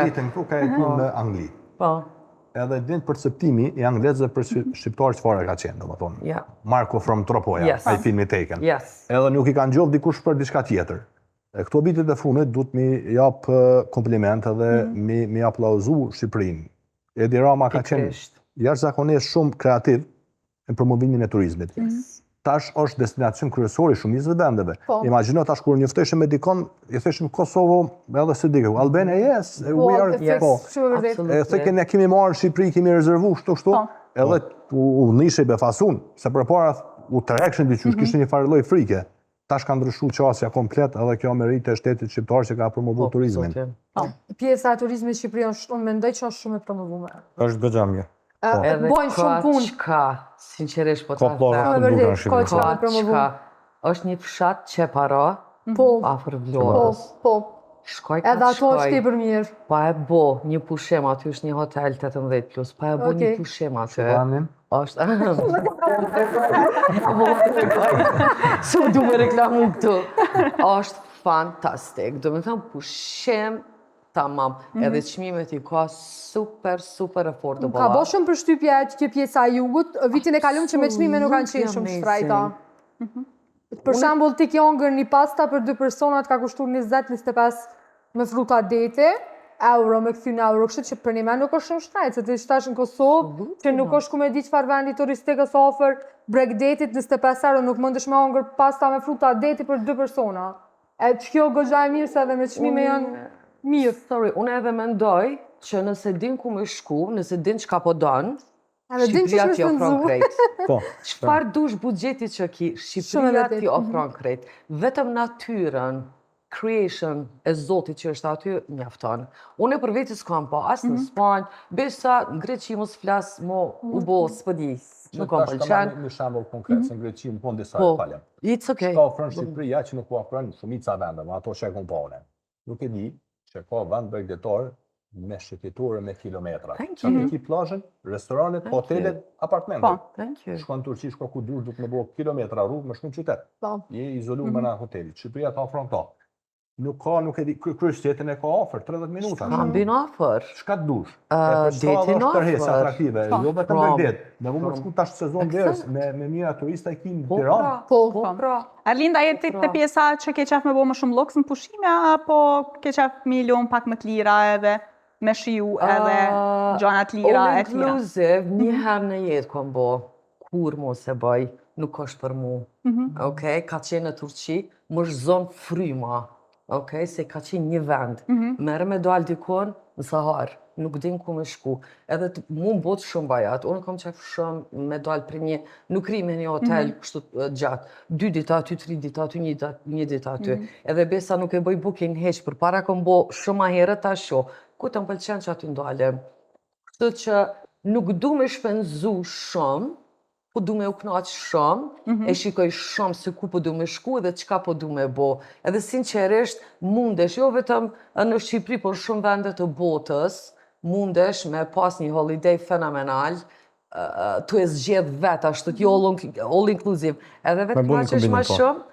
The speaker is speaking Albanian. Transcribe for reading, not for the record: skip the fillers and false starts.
Jetën këtu ka jetu në Angli. Po. Edhe din perceptimi i anglezëve për shqiptarë çfarë ka qenë, domethënë. Yeah. Marco from Tropoja, Yes. ai filmi Taken. Yes. Edhe nuk i kanë gjollë dikush për diçka tjetër. Këto vitet e fundit duhet mi jap kompliment edhe mi aplauzu Shqipërinë. Edi Rama ka qenë jashtëzakonisht shumë kreativ në promovimin e turizmit. Tash është destinacion kryesor i shumicës vendeve. Imagjino tash kur njofteshim me dikon, i theshim Kosovo edhe se diku. Albania, yes, we are. E thekë ne kemi marrë Shqipëri, kemi rezervu kështu. Edhe u nishe befasun, se përpara u tërhekshin diqysh, kishin një farë lloj frike. Tash ka ndryshuar qasja komplet edhe kjo meritë e shtetit shqiptar që ka promovuar turizmin. Pjesa e turizmit në Shqipëri është, unë mendoj që është shumë e promovuar. Është goxha mirë. Bojnë shumë punë. Ka, sinqerisht po ta them. Është një fshat që para afër Vlorës. Po. Shkoj Edhe ato është tepër mirë. Pa e bo një pushim, aty është një hotel 18+, pa e bo një pushim aty. Është... Su du me reklamu këtu. Është fantastik. Do me thëmë pushim tamam. Edhe çmimet i ka super affordable. Ka bo shumë përshtypje kjo pjesa e jugut, vitin e kaluar që me çmime nuk kanë qenë shumë shtrejta. Për shembull, tik jongër një pasta për 2 personat ka kushtuar 20-25 me fruta dete, euro, me këthyn euro, kështë që për një me nuk është shumë shtrejt, se të ishtash në Kosovë, që nuk është ku me di çfarë vendi turistikës ofër, brek detit 25 euro, nuk mëndesh me hongër pasta me fruta dete për 2 persona. E që kjo goxha e mirë, se edhe me çmime janë mirë. Sorry, unë edhe mendoj që nëse din ku me shku, nëse din çka po don, Shqipëria ti ofron krejt. Çfarë dush buxheti që ki, Shqipëria ti ofron krejt. Vetëm natyrën, creation e Zotit që është aty mjafton. Unë për veti s'kam pa, as në Spanjë, besa në Greqi mos flas mo u bo s'pëdi. Nuk kam pëlqen. Një shembull konkret, se në Greqi më disa falem. It's okay. Ka ofron Shqipëria që nuk po ofron shumica vendeve, ato që e kom pa unë. Nuk e di që ka vend bregdetar me shqiptore me kilometra. Që në ki plazhin, restoranet, hotelet, apartamentet. Shkon në Turqi, shko ku dush, duke me bo kilometra rrugë me shkon qytet. Je izolu me na hotelit. Shqipëria ta ofron këta. Nuk e di, kryqëtetin e ka ofër, 30 minuta. Kam bin ofër. Shka të dush? Detin ofër. Tërhes atraktive, jo vetëm bregdet. Me vu më shku tash sezon derës, me mira turista i kim në Tiranë. Po. Arlinda, jeti të pjesa që ke qef me bo më shumë luks në pushime, apo ke qef milion pak më të lira edhe me shiu edhe gjanat lira e tjera? All inclusive, një herë në jetë kom bo, kur mos e bëj, nuk është për mu. Ka qenë në Turqi, më është zonë fryma. Se ka qenë një vend. Merë me dalë dikon në Sahar, nuk din ku me shku. Edhe mu më botë shumë bajat, unë kam qef shumë me dalë për një, nuk ri me një hotel kështu gjatë. 2 dita aty, 3 dita aty, 1 dita aty. Edhe besa nuk e bëj booking heq, për para kom bo shumë a herët ta sho. Ku të më pëlqen që aty ndalem. Kështu që nuk du me shpenzu shumë, po du me u knaqë shumë, e shikoj shumë se ku po du me shku dhe qka po du me bo. Edhe sinqerisht mundesh, jo vetëm në Shqipëri, por shumë vendet të botës, mundesh me pas një holiday fenomenal, tu e zgjedh vetë, ashtu t'jo all inclusive. Edhe vetë knaqesh ma shumë,